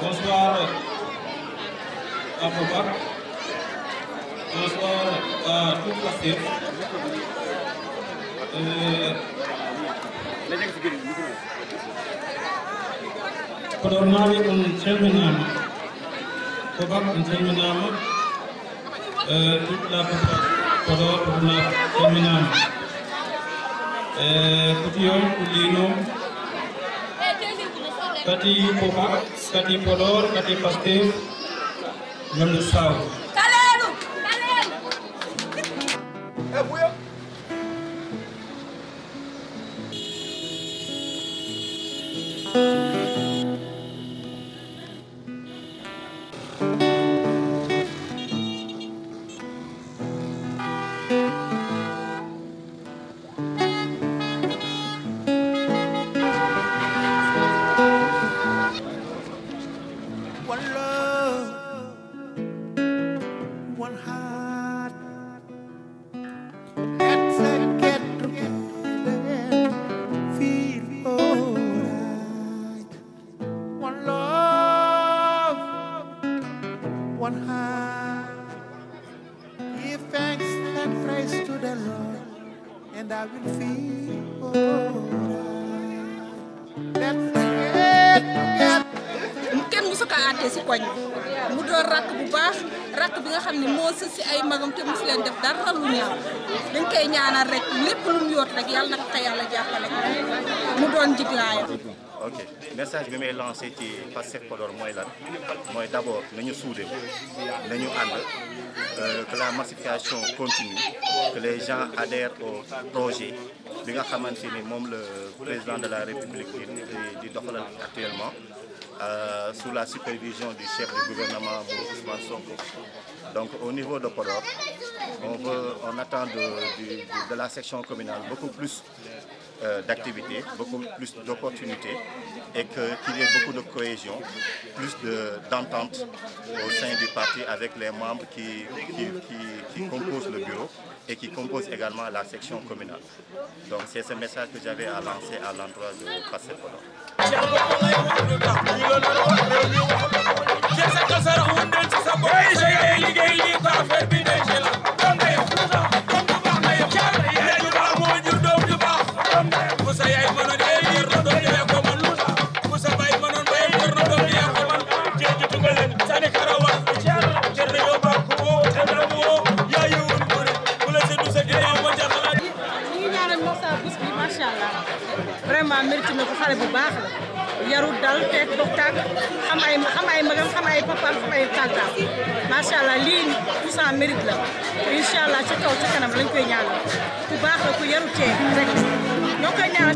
Bonsoir à Boba. Bonsoir à tout Pastef. Podor nawi on calminama. Boba on calminama. Toute la population Podor on calminama. Kutiyol kulino. Kati Boba, kati Podor, kati Pastef, Lamdu Saw. Kalelu. Si koñ mu doon rakk bu baax rakk bi nga xam ne moo sës si ay magam te mosu leen def dara lu ñaaw dañ koy ñaanal rek lépp lu mu yoot rek yàlla na ko yàlla jàppale mu doon jiglaayam. Ok message bi may lancé ci Pastef Podor mooy lan mooy d'abord nañu suude nañu ànd que la massification continue que les gens adhèrent au projet bi nga xamante ni moom le président de la République di doxalal actuellement. Sous la supervision du chef du gouvernement Ousmane Sonko. Donc au niveau de Podor, on attend de la section communale beaucoup plus d'activités, beaucoup plus d'opportunités et qu'il y ait beaucoup de cohésion, plus d'entente au sein du parti avec les membres qui composent le bureau et qui composent également la section communale. Donc c'est ce message que j'avais à lancer à l'endroit de Pastef Podor. Vraiment mérite na ko xale bu baax la yarul dal teeg dox tàgg xam ay magam xam ay papaam xam ay tàggaam macha allah lii tout ça mérite la incha allah ci kaw ci kanam lañ koy ñaanal ku baax la ku yaru teeg rek ñoo koy ñaanal.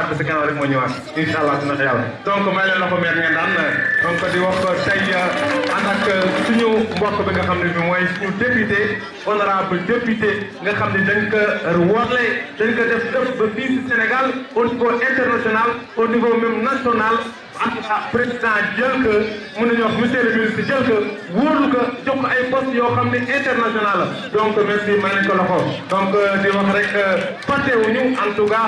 bi si kanam rek moo ñëwaat incha allah dina ko yàlla donc may leen loxo meer ngeen daan donc di wax tey ànd ak suñu mbokk bi nga xam ne bi mooy suñu député honorable député nga xam ne dañ ko woorle dañ ko def dëpp ba fii si Sénégal au niveau international au niveau même national en tout cas président jël ko mën nañu wax monsieur le ministre jël ko wóorlu ko jox ko ay postes yoo xam ne international la donc merci may nañ ko loxo donc di wax rek fàttewuñu en tout cas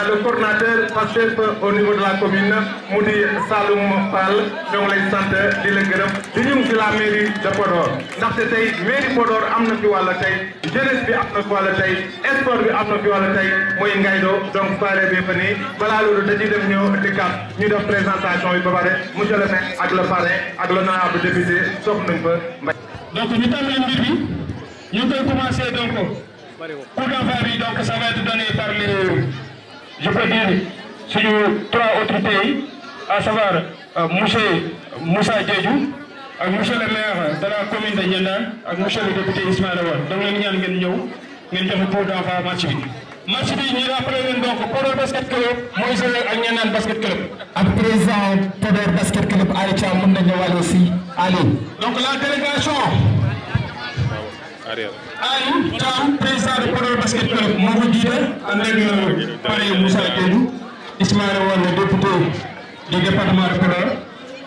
le coordinateur Pastef au niveau de la commune mu di Saloum Fall ñoo ngi lay sant di la gërëm di ñu ci la mairie de Podor ndaxte tey mairie Podor am na fi wàlla tey jeunesse bi am na fi wàlla tey sport bi am na fi wàlla tey mooy Ngaydo donc soirée bi fa nii balaa loolu dañuy dem ñëw dikkaat ñu def présentation yi ba pare monsieur le maire ak le parrain ak l'honorable député soxna nañ fa mbay. donc ñu tàmbali mbir bi ñu ngi koy commencé donc coup d'envoi bi donc ça va être donné par les je peux dire suñu 3 autorités yi à savoir monsieur Moussa Diédhiou ak monsieur le maire de la commune de Ndiandane ak monsieur le député Ismaïla Wane donc leen ñaan ngeen ñëw ngeen joxe coup d'envoi match bi. match bi ñu rappelé leen donc Podor basket club mooy joué ak Ndiandane basket club. ak président Podor basket club Ali Thiam mën na ñëwaale aussi Ali. donc la délégation. Ali Thiam président de Podor basket club moo ko jiite ànd ak pare Moussa Diédhiou Ismaïla Wane le député du département de Podor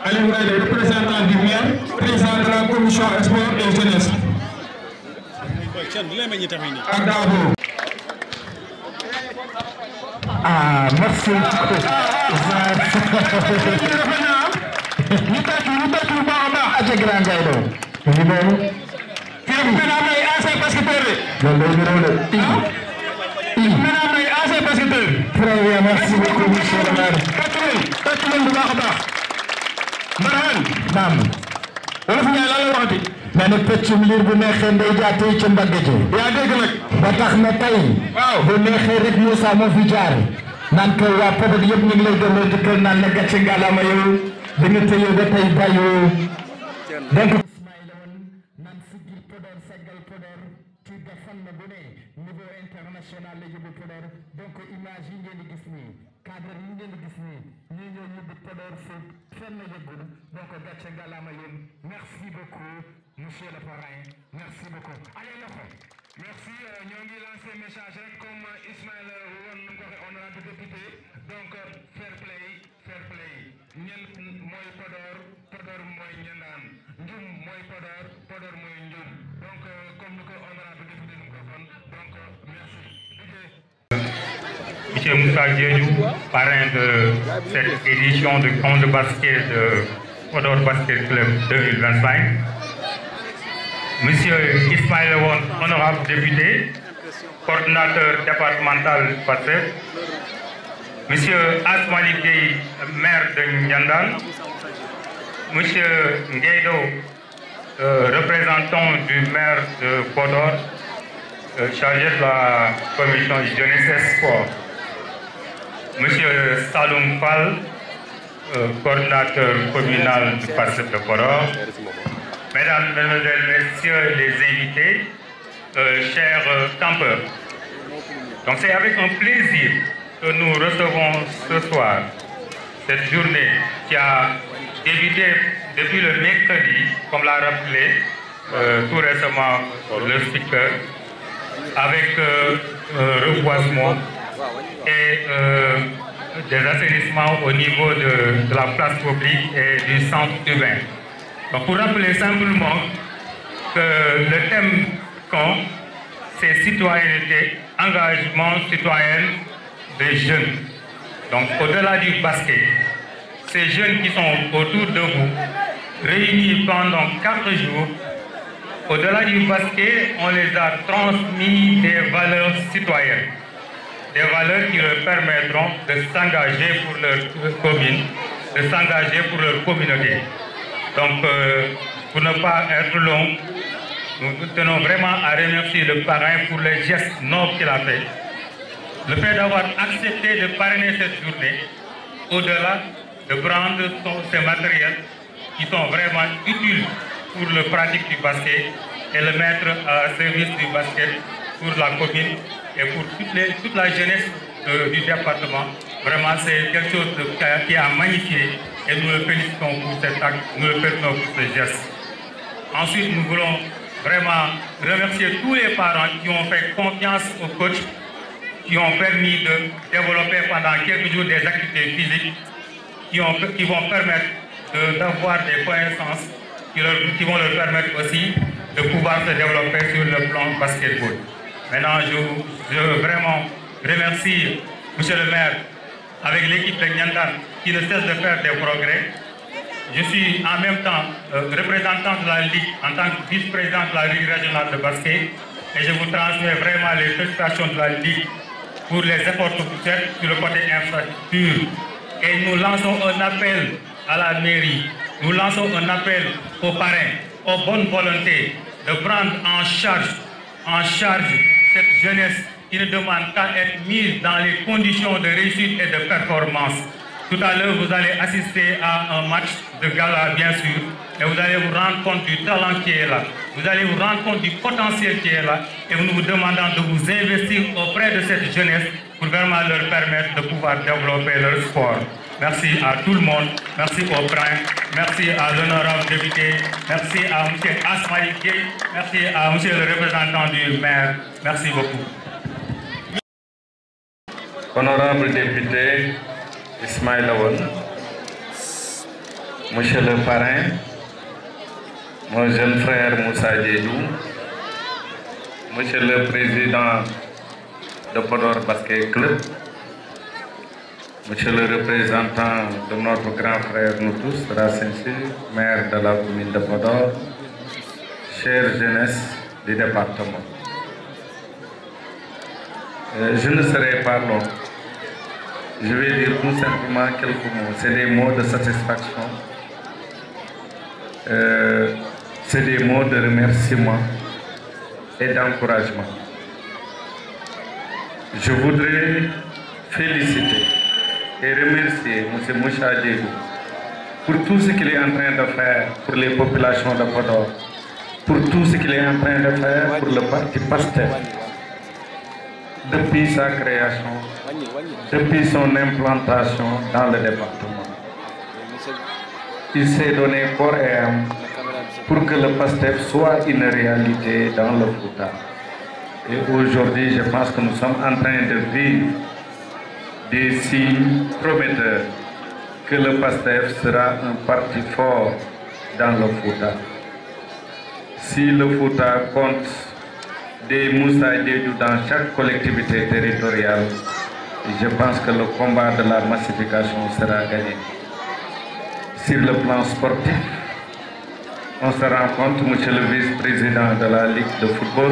Aliou Ngaye le représentant du maire président de la commission sport et jeunesse. ak Dabo. Ah, merci. ñu tàccu bu baax a baax. Aja grand Ngaydo. ñu noonu. fii mu am ay ancien basketteur de. loolu lay niroo de. mu am ay ancien basketteur. très bien merci beaucoup monsieur le maire. tàccu leen bu baax a baax. Mbaraan. naam. wala fi ñaar lan la waxati. mais nag pëccum liir bu neexee ndey jaatee ci mbagg ji. yaa dégg nag. ba tax na tey. waaw bu neexee rek Moussa moo fi jaar. naan ko waa Podor yëpp ñu ngi lay delloo di kër naan la gàcce ngalaama yow da nga tëye ba tey bàyyoo donc Ismaïla Wane naan sigil Podor saggal Podor ci defan na bu ne niveau international la yóbbu Podor donc image yi ngeen di gis nii cadre yi ngeen di gis nii ñii ñoo yóbbu Podor fu fenn yëggul donc gàcce ngalaama yéen merci beaucoup monsieur le parrain merci beaucoup allez loxo merci ñoo ngi lancé message rek comme Ismaïla woon nu ko waxee honorable député donc fair play ñen mooy Podor Podor mooy Ndiandane Ndioum mooy Podor Podor mooy Ndioum donc comme ni ko honorable député nu ko waxoon donc merci. Monsieur Moussa Diédhiou, parrain de cette édition de camp de basket de Podor Basket Club 2025. Monsieur Ismaïla Wane, honorable député, coordinateur départemental Pastef. Monsieur Asmalik Gueye, maire de Ndiandane. Monsieur Ngaydo, représentant du maire de Podor, chargé de la commission jeunesse et sport. Monsieur Saloum Fall, coordinateur communal du Pastef de Podor. Mesdames, Mesdemoiselles, Messieurs les invités, chers campeurs. Donc c'est avec un plaisir que nous recevons ce soir cette journée qui a débuté depuis le mercredi, comme l'a rappelé tout récemment le speaker, avec un reboisement et des assainissements au niveau de la place publique et du centre urbain. Donc pour rappeler simplement que le thème camp, c'est citoyenneté, engagement citoyen des jeunes. Donc au-delà du basket, ces jeunes qui sont autour de vous, réunis pendant 4 jours, au-delà du basket, on les a transmis des valeurs citoyennes, des valeurs qui leur permettront de s'engager pour leur commune, de s'engager pour leur communauté. Donc, pour ne pas être long, nous tenons vraiment à remercier le parrain pour les gestes nobles qu'il a fait. Le fait d'avoir accepté de parrainer cette journée, au-delà de prendre ces matériels qui sont vraiment utiles pour la pratique du basket et le mettre à service du basket pour la commune et pour toute la jeunesse du département Vraiment, c'est quelque chose qui a magnifié et nous le félicitons pour cet acte, nous le félicitons pour ce geste. Ensuite, nous voulons vraiment remercier tous les parents qui ont fait confiance au coach, qui ont permis de développer pendant quelques jours des activités physiques qui vont permettre d'avoir des connaissances qui vont leur permettre aussi de pouvoir se développer sur le plan basketball. Maintenant, je veux vraiment remercier M. le maire avec l'équipe de Nyandan qui ne cesse de faire des progrès. Je suis en même temps représentant de la Ligue en tant que vice-président de la Ligue régionale de basket et je vous transmets vraiment les félicitations de la Ligue pour les efforts que vous faites sur le côté infrastructure. Et nous lançons un appel à la mairie, nous lançons un appel aux parrains, aux bonnes volontés de prendre en charge cette jeunesse qui ne demande qu'à être mise dans les conditions de réussite et de performance. Tout à l'heure, vous allez assister à un match de gala, bien sûr, et vous allez vous rendre compte du talent qui est là. Vous allez vous rendre compte du potentiel qui est là, et nous vous demandons de vous investir auprès de cette jeunesse pour vraiment leur permettre de pouvoir développer leur sport. Merci à tout le monde, merci aux parrains, merci à l'honorable député, merci à M. Asmaï Gueye, merci à M. le représentant du maire. Merci beaucoup. Honorable député Ismaïl Awan, Monsieur le parrain, mon jeune frère Moussa Diédou, Monsieur le président de Podor Basket Club, Monsieur le représentant de notre grand frère nous tous, Racine Sy, maire de la commune de Podor, chère jeunesse du département. Je ne serai pas long. Je vais dire tout simplement quelques mots. C'est des mots de satisfaction. C'est des mots de remerciement et d'encouragement. Je voudrais féliciter et remercier M. Moussa Diédou pour tout ce qu'il est en train de faire pour les populations de Podor, pour tout ce qu'il est en train de faire pour le parti PASTEF. Depuis sa création, depuis son implantation dans le département. Il s'est donné corps et âme pour que le PASTEF soit une réalité dans le Fouta. Et aujourd'hui, je pense que nous sommes en train de vivre des signes prometteurs que le PASTEF sera un parti fort dans le Fouta. Si le Fouta compte des Moussa Diédou dans chaque collectivité territoriale, je pense que le combat de la massification sera gagné. Sur le plan sportif, on se rend compte, monsieur le vice-président de la Ligue de football,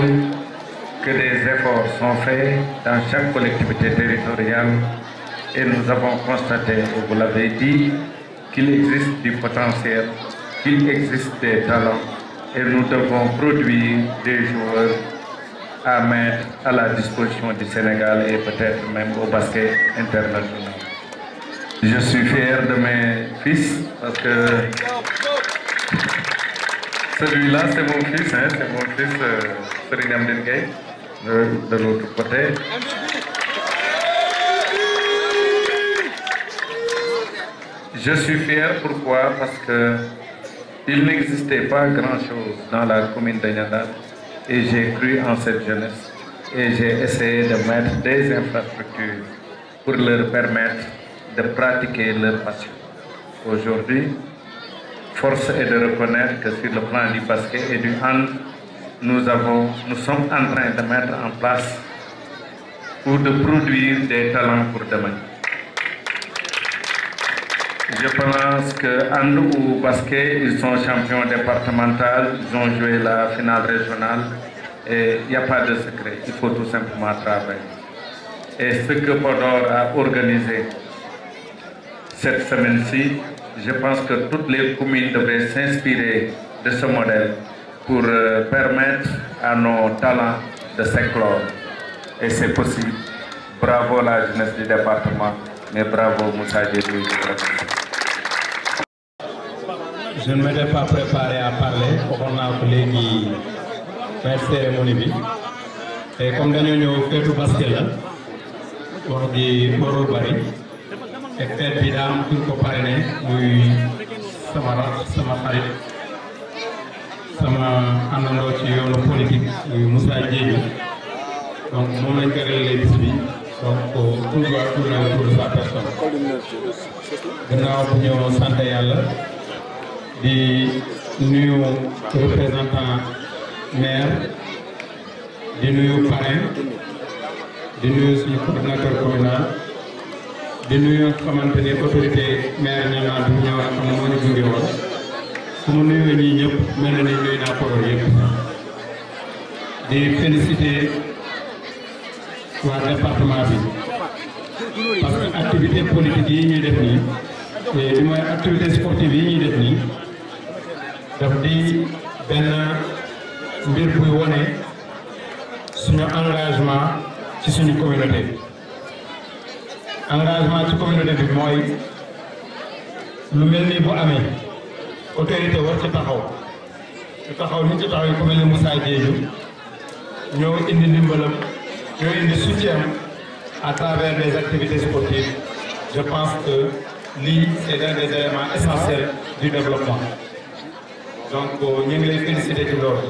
que des efforts sont faits dans chaque collectivité territoriale et nous avons constaté, et vous l'avez dit, qu'il existe du potentiel, qu'il existe des talents et nous devons produire des joueurs à mettre à la disposition du Sénégal et peut-être même au basket international. Je suis fier de mes fils parce que celui-là c'est mon fils, hein, c'est mon fils Serigne Amdine Gueye de l'autre côté. Je suis fier, pourquoi? Parce que il n'existait pas grand-chose dans la commune de Nyandan. Et j'ai cru en cette jeunesse et j'ai essayé de mettre des infrastructures pour leur permettre de pratiquer leur passion. Aujourd'hui, force est de reconnaître que sur le plan du basket et du hand, nous sommes en train de mettre en place ou de produire des talents pour demain. Je pense que hand ou basket, ils sont champions départementaux, ils ont joué la finale régionale et il n'y a pas de secret, il faut tout simplement travailler. Et ce que Podor a organisé cette semaine-ci, je pense que toutes les communes devraient s'inspirer de ce modèle pour permettre à nos talents de s'éclore. Et c'est possible. Bravo la jeunesse du département, mais bravo Moussa Diédou. Je ne m'étais pas préparé à parler, on a appelé qui fait cérémonie. Et comme nous avons fait tout basket là, on dit pour Bari, te fête bi daa am kuñ ko parrainé muy sama xarit sama àndandoo ci yoonu politique muy Moussa Diédhiou donc moom lañ ko réglé bis bi donc tout doit tourner autour de sa personne. gannaaw bu ñu sant yàlla di nuyu représentant maire di nuyu parrain di nuyu suñu coordinateur communal di nuyu xamante ni autorité maire ñaanal bi ñëw xam ne moo ñu gunge woon su ma nuyoo ñii ñëpp mel na ni nuyu naa Podor yëpp di féliciter waa département bi parce que activité politique yi ñuy def nii li mooy activité sportive yi ñuy def nii daf di benn mbir buy wone suñu engagement ci suñu communauté ci communauté bi mooy lu mel ni bu amee autorité war ci taxaw ni ci taxaw yi ku mel ni Moussa Diédhiou ñoo indi ndimbalam ñoo indi soutien à travers des activités sportives. Je pense que lii c'est l'un des éléments essentiels du développement. Donc ñu ngi lay féliciter ci loolu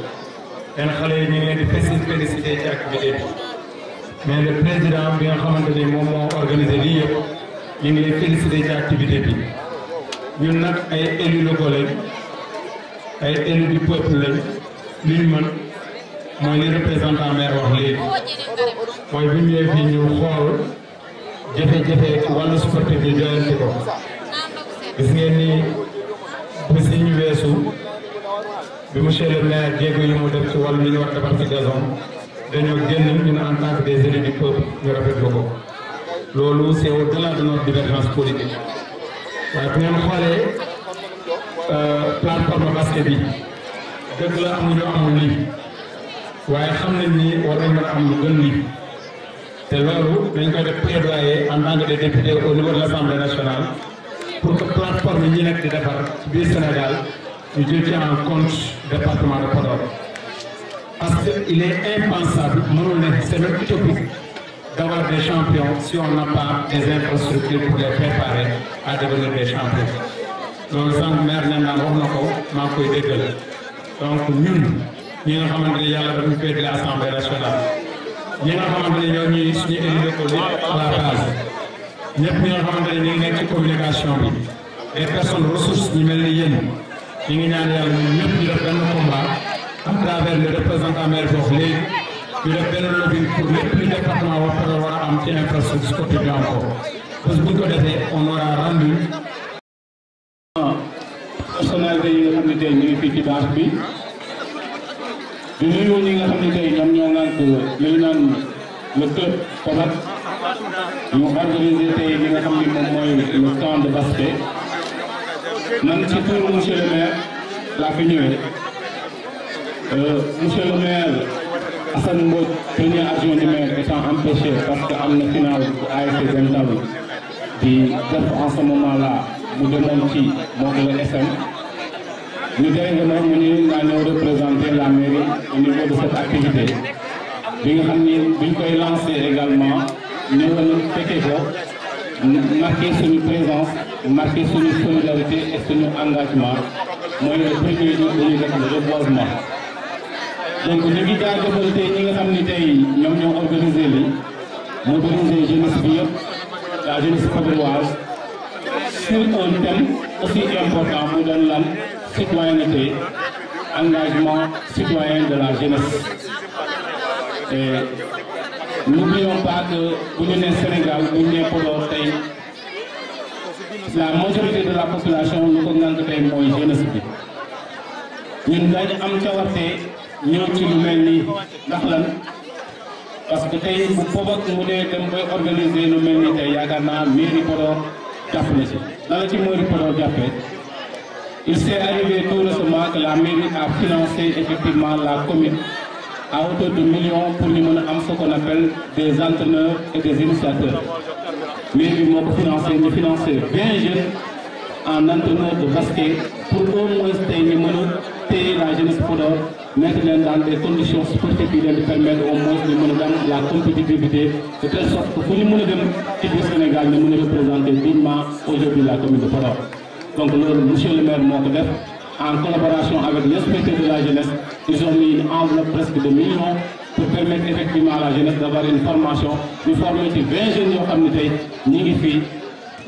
yéen xale yi ñu ngi leen di féliciter ci activité bi mais le président bi nga xamante ni moom moo organisé lii yëpp ñu ngi lay féliciter ci activité bi ñun nag ay élus locaux lañ ay élus du peuple lañ li ñu mën mooy li représentant maire wax léegi mooy bu ñu ñëwee fii ñu xool jafe-jafe wàllu sportif yi joyanti ko gis ngeen ni bés yi ñu weesu bi monsieur le maire jéego yi mu def ci wàllu li ñu wax defar ci gazon dañoo génn ñun en tant que des élus du peuple ñu rafetlu ko loolu c'est au-delà de notre divergence politique waaye bu ngeen xoolee plateforme basket bi dëgg la amul lii waaye xam nañ ni war nañ mën a am lu gën lii te loolu dañ koy def plaidoyer en tant que des députés au niveau de l'Assemblée nationale pour que plateforme yi ñu nekk di defar ci biir Sénégal ñu jël ci en compte département de Podor parce que il est impensable mënul ne c'est même utopique d'avoir des champions si on n'a pas des infrastructures pour les préparer à devenir des champions loolu sànq maire ñan naan wax na ko maa ngi koy déggal donc ñun ñi nga xamante ne yàlla dafa féetale assemblée nationale ñi nga xamante ne ñoo ñuy suñu élus locaux à la base ñëpp ñi nga xamante ne ñu ngi nekk ci communication bi des personnes ressources ñu mel ni yéen ñu ngi ñaan yàlla ñun ñëpp ñu def benn combat à travers le représentant maire foofu léegi ñu def benn lobbying pour lépp lu département war a am ci infrastructure sportive bi encore parce que bu ñu ko defee on aura rendu personnalité yi nga xam ne tey ñu ngi fii ci bâche bi di nuyu ñi nga xam ne tey ñoom ñoo ngànk li ñu naan le club Kobat ñu organisé tey li nga xam ne moom mooy le camp de basket man ci turu monsieur le maire laa fi ñëwee monsieur le maire Assane Mbodj premier adjoint du maire étant empêché parce que am na finale bu ASC Bental di def en ce moment là mu demoon ci moom la SM ñu délégué moom mu ñu naa ñëw représenter la mairie au niveau de cette activité bi nga xam ni buñ koy lancer également ñëwoon fekkee ko marquer suñu présence marquer suñu solidarité et suñu engagement mooy le premier jour dañuy def le reboisement donc ñu ngi jaajëfal tey ñi nga xam ni tey ñoom ñoo organisé li mobiliser jeunesse bi yëpp la jeunesse padoise sur un thème aussi important mu doon lan citoyenneté engagement citoyen de la jeunesse et n'oublions pas que bu ñu nee Sénégal bu ñu nee Podor tey la majorité de la population lu ko ngànk tey mooy jeunesse bi ñun dañu am cawarte ñëw ci lu mel nii ndax lan parce que tey bu Pobak mu dee dem bay organiser lu mel nii tey yaakaar naa mairie Podor jàpp na ci lan la ci mairie Podor jàppee il s'est arrivé tout récemment que la mairie a financé effectivement la commune à hauteur de millions pour ñu mën a am ce qu'on appelle des entraîneurs et des initiateurs mairie moo ko financé ñu financé 20 jeunes en entraîneur de basket pour au moins tey ñu mën a téye la jeunesse Podor mettre leen dans des conditions sportives qui leen di permettre au moins ñu mën a dem la compétitivité de telle sorte que fu ñu mën a dem ci biir Sénégal ñu mën a représenter dignement aujourd'hui la commune de Podor. Donc loolu monsieur le maire moo ko def en collaboration avec l'inspecteur de la jeunesse. Ils ont mis une enveloppe presque de millions pour permettre effectivement à la jeunesse d'avoir une formation. Ñu former ci 20 jeunes yoo xam ne tey ñi ngi fii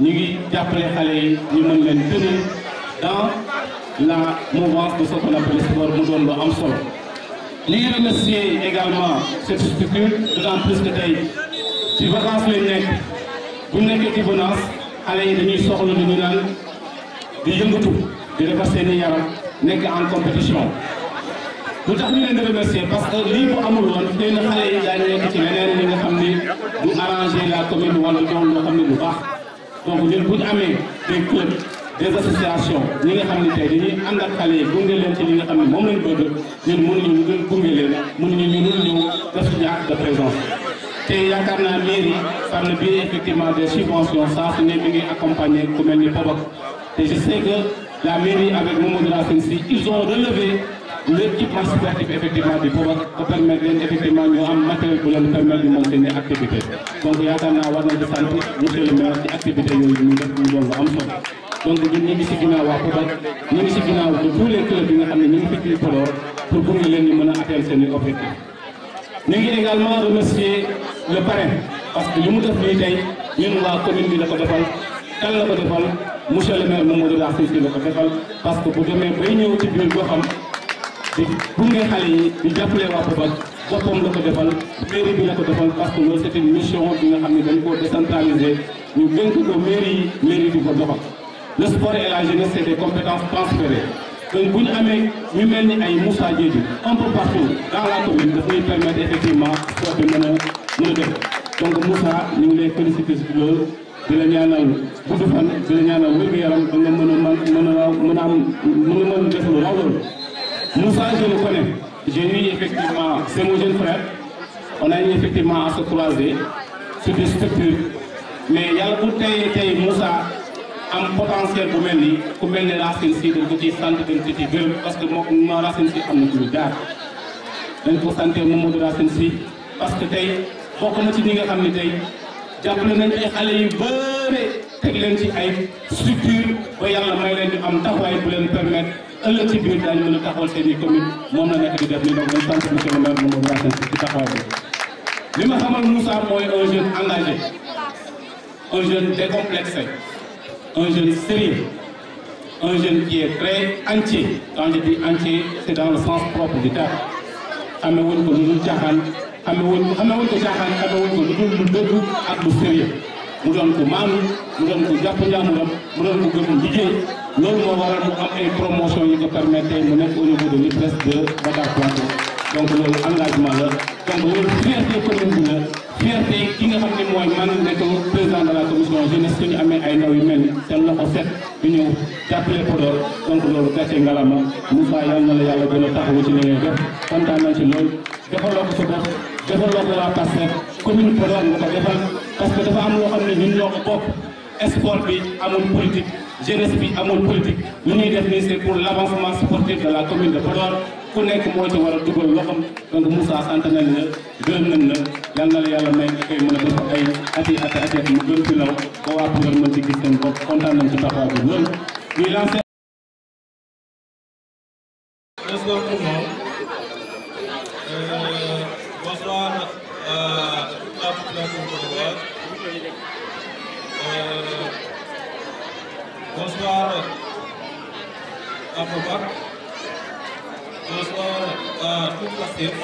ñi ngi jàppale xale yi ñu mën leen tenir dans la mouvance de ce qu'on appelle sport mu doon lu am solo. Ñu ngi remercier également cette structure d'autant plus que tey ci vacances lañ nekk bu ñu nekkee ci vacances xale yi dañuy soxla lu ñu naan di yëngatu di defar seen i yaram nekk en compétition. lu tax ñu leen di remercier parce que lii bu amul woon xëy na xale yi daañu nekk ci leneen li nga xam ni du arranger la commune wala doon loo xam ne lu baax donc ñun bu ñu amee des clubs des associations ñi nga xam ne tey dañuy ànd ak xale yi gunge leen ci li nga xam ne moom lañ bëgg ñun mënuñu lu gën gunge leen mënuñu ñu ñëw def suñu acte de présence. te yaakaar naa mairie par le biais effectivement des subventions saa su ne mi ngi accompagner ku mel ni Pobak te je sais que la mairie avec Mamadou Racine Sy ils ont relevé l'équipement sportif effectivement du Pobak pour permettre leen effectivement ñu am matériel bu leen permettre ñu mën seen activité donc yaakaar naa war nañ di sant monsieur le maire ci activité yooyu ñu def ñu doon lu am solo donc ñun ñu ngi si ginnaaw waa Pobak ñu ngi si ginnaaw de tous les clubs yi nga xam ne ñu ngi fi ci Podor pour gunge leen ñu mën a atteindre seen i objectifs. ñu ngi également remercier le parrain parce que li mu def nii tey ñun waa commune bi la ko defal kan la ko defal monsieur le maire Mamadou Racine Sy la ko defal parce que bu demee bay ñëw ci biir goxam di gunge xale yi di jàppale waa Pobak boppam la ko defal mairie bi la ko defal parce que loolu c'est une mission bi nga xam ne dañ koo décentraliser ñu dénk ko mairie di ko doxal. Le sport et la jeunesse c'est des compétences transférées donc bu ñu amee ñu mel ni ay Moussa Diédhiou un peu partout dans la commune daf ñuy permettre effectivement sport bi mën a def donc Moussa ñu ngi lay féliciter ci loolu di la ñaanal gudd fan di la ñaanal wér-gu-yaram da nga mën a def lu raw loolu. Moussa je le connais j'ai eu effectivement c'est mon jeune frère on a eu effectivement à se croiser sur des structures mais yàlla bu tey Moussa am potentiel bu mel ni ku mel ni Racine Sy dañ ko ciy sant dañ ko ciy gërëm parce que moo Racine Sy am na ci lu jaar dañ ko sant Mamadou Racine Sy parce que tey bokk na ci ñi nga xam ne tey jàppale nañ ay xale yu bëre teg leen ci ay structure ba yàlla may leen di am taxawaay bu leen permettre ëllëg ci biir daañu mën a taxawal seen i commune moom la nekk di def ni donc dañ sant monsieur le maire Mamadou Racine Sy ci taxawaay bi li ma xamal Moussa mooy un jeune engagé un jeune décomplexé un jeune sérieux, un jeune qui est très entier. Quand je dis entier, c'est dans le sens propre du terme. Xamewuñ ko lu dul caaxaan xamewuñ ko caaxaan xamewuñ ko lu dul lu dëgg ak lu sérieux mu doon ko maanu mu doon ko jàpp njaamuram mu doon ko gëm liggéey loolu moo waral mu am ay promotion yi ko permettre mu nekk au niveau de l'IPRES de Dakar Plateau donc loolu engagement la donc loolu fierté commune bi la fierté ki nga xam ne mooy man nekk président de la commission jeunesse suñu amee ay ndaw yu mel ni seen loxo set di ñëw jàppale Podor donc loolu gàcce ngalama Moussa yal na la yàlla gën a taxawu ci li ngay def kontaan nañ ci loolu defaloo ko sa bopp defaloo ko waa Pastef commune Podor nga ko defal parce que dafa am loo xam ne ñun ñoo ko bokk sport bi amul politique jeunesse bi amul politique lu ñuy def nii c'est pour l'avancement sportif de la commune de Podor ku nekk moo ci war a dugal loxam donc Moussa sant nañ la gërëm nañ la yal na la yàlla may nga koy mën a def ay ati mu gën fi law ba waa Podor mën ci gis seen bopp kontaan nañ ci taxawaay bi loolu ñuy lancé. Bonsoir tout le monde. Bonsoir à toute la population podoroise. Bonsoir à Pobak. Bonsoir à toute la CEF.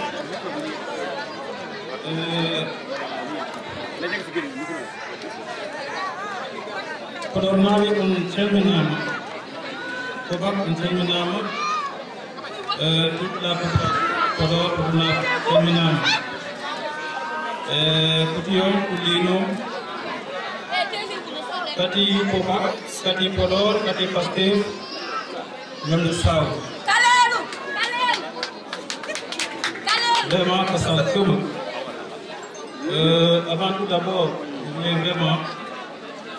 Podor nawi on calminama. Pobak on calminama. Toute la population Podor calminama. Kutiyom kulino. Kati Pobak, kati Podor, kati Pastef, même le Sao. Vraiment, ça sent tout. Avant tout d'abord, je voulais vraiment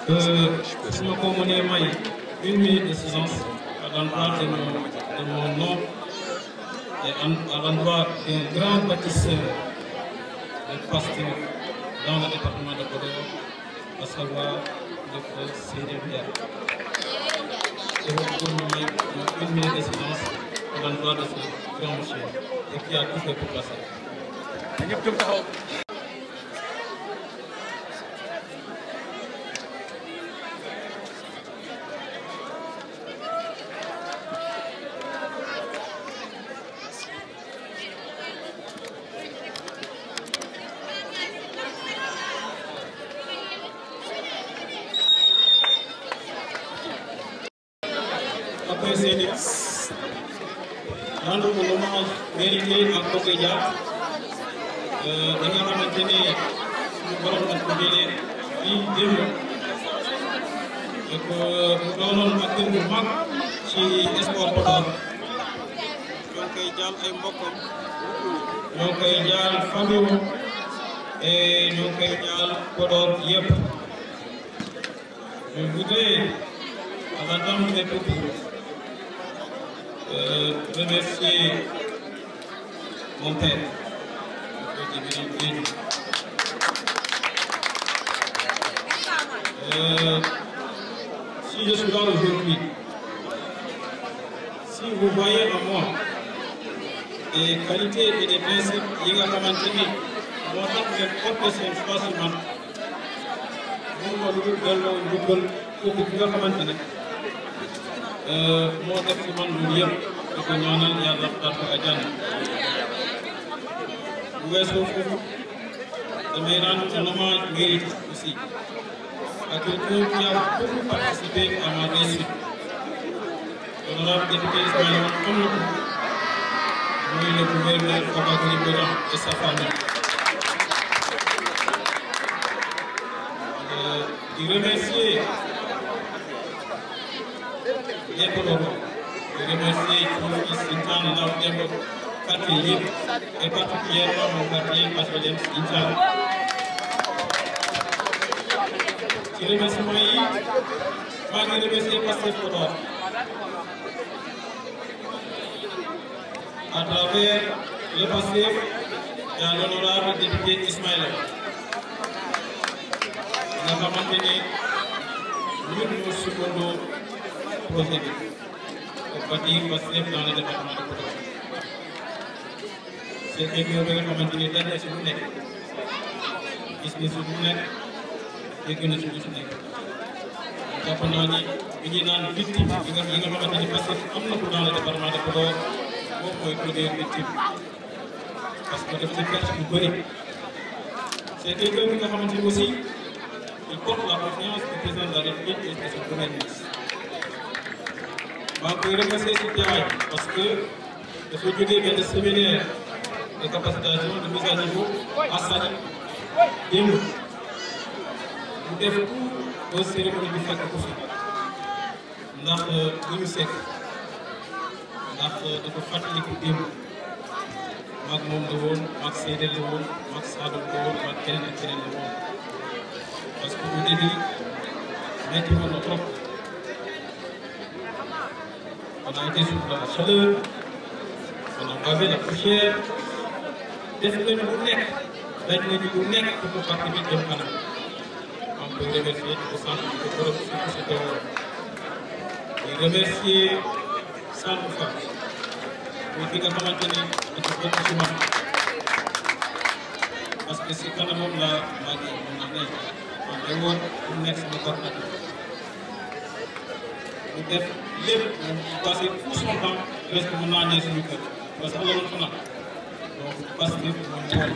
que je me communique une minute de silence à l'endroit de mon nom et à l'endroit d'un grand bâtisseur de Pastef dans le département de Podor, à savoir le frère Seydou Diagne. Je vous donne une minute de silence à l'endroit de ce grand monsieur et qui a tout fait pour passer. Après ces rendre un hommage mérité à Kokeja, nga xamante ne suñu borom nag ko jëlee fii démb et que mu doonoon acteur bu mag ci sport Podor ñoo koy jaal ay mbokkam ñoo koy jaal famille et ñoo koy jaal Podor yëpp. Je voudrais à la dame des peuples remercier mon père. Si je suis là aujourd'hui, si vous voyez en moi des qualités et des principes qui ont maintenu mon acte de profession facilement, vous m'avez pour que vous maintenez. Moo def ci man lu yëpp di ko ñaanal yàlla xaar ko àjjana. Bu weesoo foofu damay rendre un hommage mérité aussi à quelqu'un qui a beaucoup participé à ma réussite. L'honorable député Ismaïla Wane xam na ko muy le gouverneur Fabakary Bodian et sa famille. Di remercier les Podorois, de remercier mon fils Intan Ndaw Demba quartier yëpp et particulièrement mon quartier HLM Intan. Ci remerciement yi maa ngi remercier Pastef Podor à travers le Pastef et à l'honorable député Ismaïla nga xamante ne ñun ñoo sukkandiku projet bi pour bâtir Pastef dans le département de Podor. C'est quelqu'un bi nga xamante ni dañ si lu nekk gis nga si lu nekk dégg na si lu si nekk jàpp naa ni bi ñuy naan victime yi nga xamante ni Pastef am na ko dans le département de Podor moom mooy première victime parce que daf ci perte bu bëri. C'est quelqu'un bi nga xamante ni aussi il porte la confiance du président de la République et de son premier ministre. maa ngi koy remercier ci jaay parce que dafa jógee benn séminaire de capacitation de mise à niveau à Saly démb mu def tout ba cérémonie bi fekk ko fi ndax lu ñu sekk ndax dafa fàttaliku démb maag moom la woon maag Seydou la woon maag Sadou la woon maag keneen ak keneen la woon parce que au début métti woon na trop. On a été sous la chaleur, on a bavé la poussière, def nañu lu nekk daj nañu lu nekk pour que parti bi jëm kanam. On peut remercier au centre de Podor surtout ce terrain. Et remercier Sandou Fall pour bi nga xamante ni dafa bokk ci man parce que si kanamam la maa ngi mën naa ne on day woon pour nekk sama coordinateur. Mu def lépp mu passé tout son temps presque mën naa ne suñu kër parce que loolu xanaa donc Pastef moom boole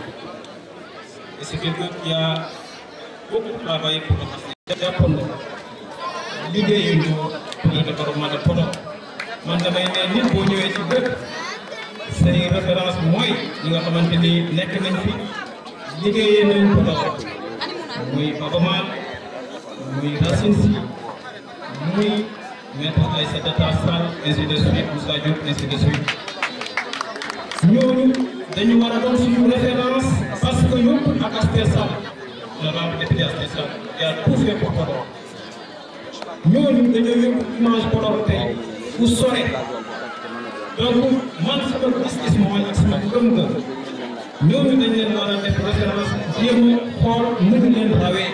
et c'est quelqu'un qui a beaucoup travaillé pour le Pastef. jàppoon na liggéeyu ñu pour le département de Podor man damay ne nit boo ñëwee ci dëkk say référence mooy ñi nga xamante ni nekk nañ fi liggéeyee nañ Podor muy Baba Mal muy Racine Sy muy Maître Aïssata Tall Sall ainsi de suite Moussa Diop ainsi de suite ñooñu dañu war a doon suñu référence parce que ñun ak Astel Sall l'honorable député Astel Sall qui a tout fait pour Podor ñooñu dañoo yóbbu image Podor tey fu sore donc man sama gis-gis mooy ak sama gëm-gëm ñooñu dañ leen war a def référence jéem a xool nu ñu leen rawee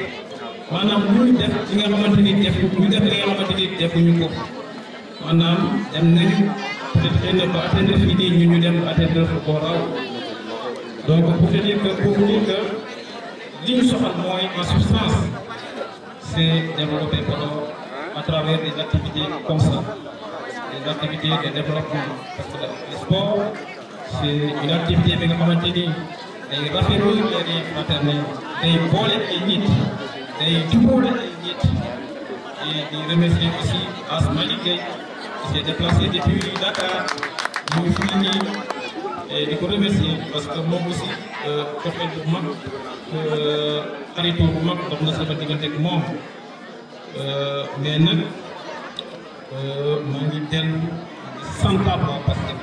maanaam lu ñu def li nga xamante ni def ñu def li nga xamante ni defuñu ko maanaam dem nañu peut-être xëy na ba atteindre fii nii ñu dem atteindre fu ko raw donc pour te dire que li ñu soxal mooy en substance c'est développer Podor à travers des activités comme ça des activités de développement parce que le sport c'est une activité bi nga xamante ni day rafetlu les liens fraternels day boole ay nit day jubóole ay nit di remercier aussi Asmali Gueye qui s'est déplacé depuis Dakar ñu fii nii et di ko remercier parce que moom aussi cofeel bu mag xaritoo bu mag dox na sama diggante ak moom mais nag maa ngi dellu santaat waa Pastef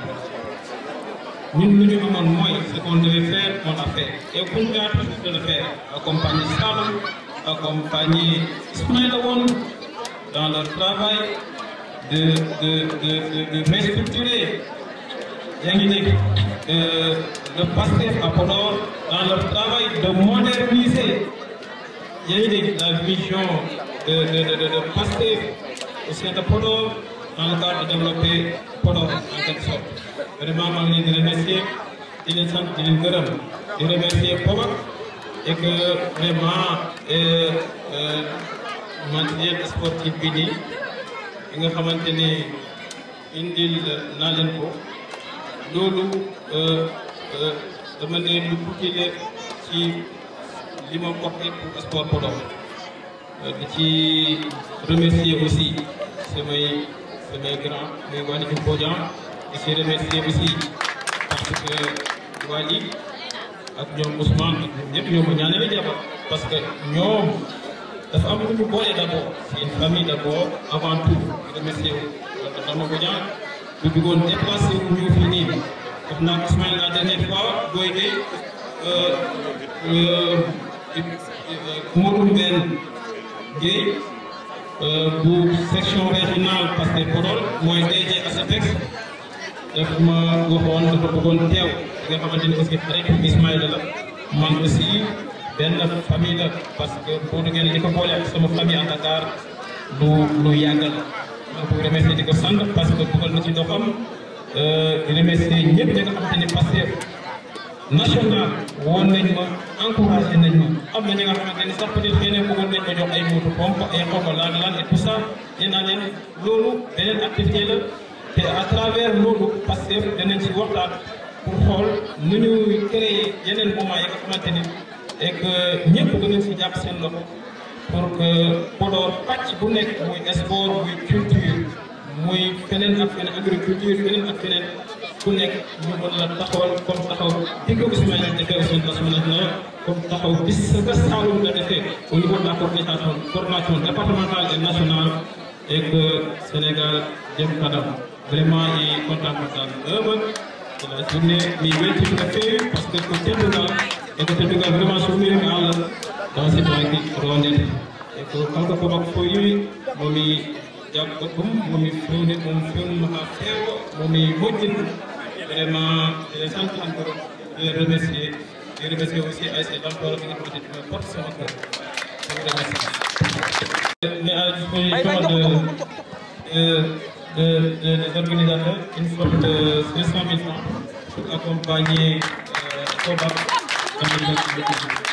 ñun lu ñu amoon mooy ce qu'on devait faire on l'a fait et pour ñu toujours de le faire accompagner Saloum accompagner Ismaïla Wane dans leur travail de restructurer yaa ngi dégg de Pastef à Podor dans leur travail de moderniser yaa ngi dégg la vision de Pastef au sein de Podor dans le cadre de développer Podor en quelque sorte vraiment maa ngi leen di remercier di leen sant di leen gërëm di remercier Pobak et que vraiment matériel sportif bi nii nga xamante ni indil naa leen ko loolu dama ne lu tuuti la ci li ma porté pour sport Podor di ci remercier aussi samay grand muy Waly Diouf Bodian di ci remercier aussi parce que Waly ak ñoom Ousmane ak ñëpp ñoo ma ñaanal jabar parce que ñoom dafa am lu ñu boole d'abord c'est une famille d'abord avant tout di remercier dama Bodian du bëggoon déplacé wu ñu fii nii wax naa Ousmane la dernière fois booy de Modou Mbène Guèye bu section régionale Pastef Podor mooy DG ASEPEX daf ma waxoon dafa bëggoon teew nga xamante ni aussi rek Ismaïla la man aussi benn famille la parce que boo duggee li ko boole ak sama famille à Dakar lu yàgg la ma ko remercier di ko sant parce que dugal na ci doxam di remercier ñëpp ñi nga xamante ni Pastef national woon nañ ma encouragé nañ ma am na ñi nga xamante ni sax peut-être xëy na bëggoon nañ ma jox ay moto pompe ay xaw ma lan et tout ça nee naa leen loolu beneen activité la te à travers loolu Pastef danañ ci waxtaan pour xool nu ñuy créer yeneen moment yi nga xamante ni et que ñëpp danañ ci jàpp seen loxo pour que Podor pàcc bu nekk muy sport muy culture muy feneen ak feneen agriculture feneen ak feneen ku nekk ñu mën la taxawal comme taxaw di ko Ismaïla defee au sein de l'Assemblée nationale comme taxaw bis sa Saloum la defee au niveau de la coordination départementale et nationale et que Sénégal jëm kanam vraiment yi kontaan de la journée mi weltima no feewi par ce que ko teddugal e ko teddugal vraiment so mirimi Allah dans cette raki rondede e ko kanko Pobak fo yiwi momi jaggo ɗum momi fewni ɗum fewnuma ha feewa momi moƴƴin vraiment eɗen sant encore de remercier aussi ASC Dalfort bi nga xamante ni porte sama cœur je vous remercie mais à disposition des organisateurs une somme de 500 000 francs pour accompagner Pobak dans le